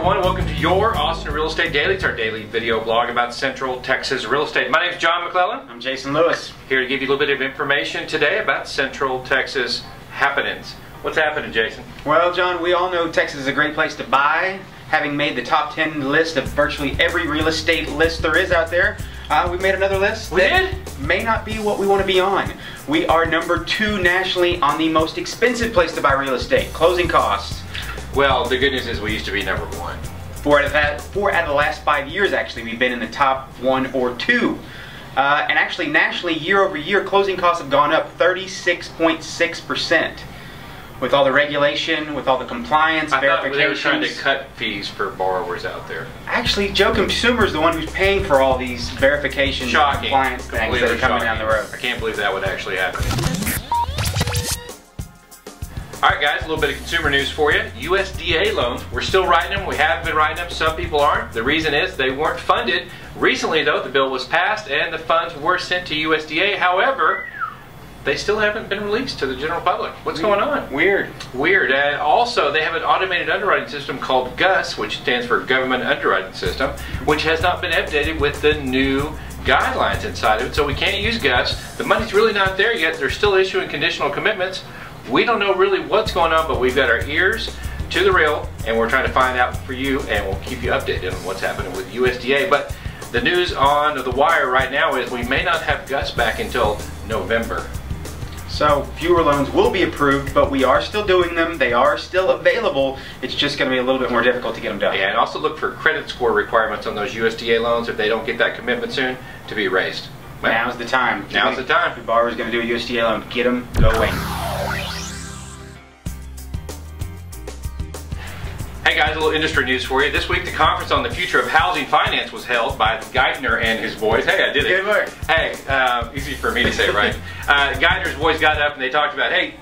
everyone, welcome to your Austin Real Estate Daily. It's our daily video blog about Central Texas real estate. My name is John McClellan. I'm Jason Lewis. Here to give you a little bit of information today about Central Texas happenings. What's happening, Jason? Well, John, we all know Texas is a great place to buy. Having made the top 10 list of virtually every real estate list there is out there, we made another list that may not be what we want to be on. We are number 2 nationally on the most expensive place to buy real estate, closing costs. Well, the good news is we used to be number 1. 4 out of the last 5 years, actually, we've been in the top 1 or 2. And actually, nationally, year over year, closing costs have gone up 36.6%. With all the regulation, with all the compliance, verifications. I thought they were trying to cut fees for borrowers out there. Actually, Joe Consumer is the one who's paying for all these verifications and compliance things that are coming down the road. I can't believe that would actually happen. Alright guys, a little bit of consumer news for you. USDA loans, we're still writing them. We have been writing them. Some people aren't. The reason is they weren't funded. Recently though, the bill was passed and the funds were sent to USDA. However, they still haven't been released to the general public. What's going on? Weird. And also, they have an automated underwriting system called GUS, which stands for Government Underwriting System, which has not been updated with the new guidelines inside of it. So we can't use GUS. The money's really not there yet. They're still issuing conditional commitments. We don't know really what's going on, but we've got our ears to the reel, and we're trying to find out for you, and we'll keep you updated on what's happening with USDA. But the news on the wire right now is we may not have GUS back until November. So fewer loans will be approved, but we are still doing them. They are still available. It's just going to be a little bit more difficult to get them done. Yeah, and also look for credit score requirements on those USDA loans if they don't get that commitment soon to be raised. Well, now's the time. Now's the time. If the borrower's going to do a USDA loan, get them going. Hey guys, a little industry news for you. This week the conference on the future of housing finance was held by Geithner and his boys. Hey, I did it. Good work. Hey, easy for me to say, right? Geithner's boys got up and they talked about, hey,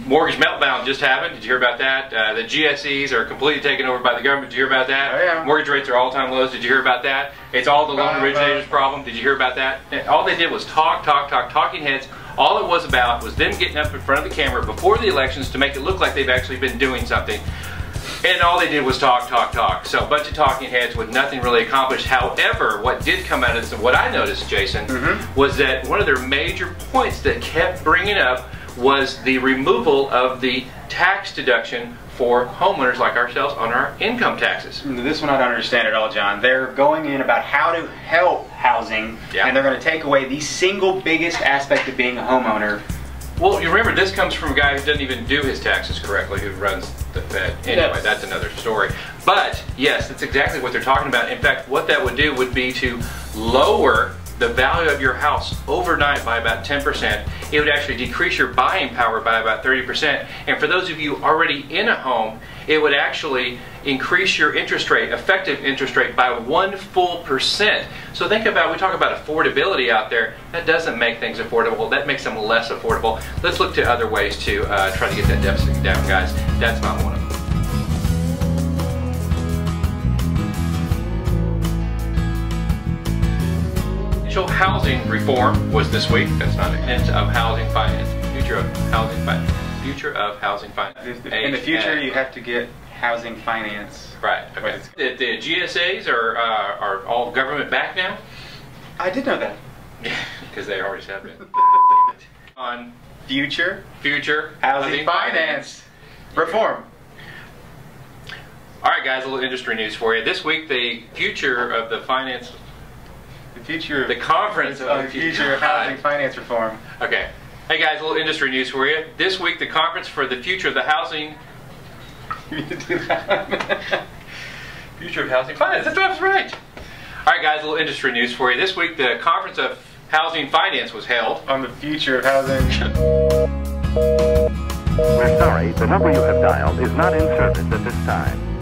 mortgage meltdown just happened. Did you hear about that? The GSEs are completely taken over by the government. Did you hear about that? Oh, yeah. Mortgage rates are all-time lows. Did you hear about that? It's all the loan originators' problem. Did you hear about that? And all they did was talking heads. All it was about was them getting up in front of the camera before the elections to make it look like they've actually been doing something. And all they did was talk. So a bunch of talking heads with nothing really accomplished. However, what did come out of this, and what I noticed, Jason, was that one of their major points that kept bringing up was the removal of the tax deduction for homeowners like ourselves on our income taxes. This one I don't understand at all, John. They're going in about how to help housing, and they're going to take away the single biggest aspect of being a homeowner. Well, you remember this comes from a guy who doesn't even do his taxes correctly, who runs the Fed. Anyway, that's another story. But yes, that's exactly what they're talking about. In fact, what that would do would be to lower the value of your house overnight by about 10%. It would actually decrease your buying power by about 30%. And for those of you already in a home, it would actually increase your interest rate, effective interest rate, by 1 full %. So think about, we talk about affordability out there. That doesn't make things affordable. That makes them less affordable. Let's look to other ways to try to get that deficit down, guys. That's not one of them. Housing reform was this week. That's not an end of housing finance. Future of housing finance. Future of housing finance. In the future, you have to get housing finance. Right. Okay. The GSAs are all government backed now. I did know that. Because they always have been. On future housing finance reform. All right, guys. A little industry news for you. This week, the future of the finance. The conference of the future of housing finance reform. Okay. Hey guys, a little industry news for you. This week, the conference for the future of the housing. Future of housing finance. That's right. All right, guys, a little industry news for you. This week, the conference of housing finance was held on the future of housing. We're sorry, the number you have dialed is not in service at this time.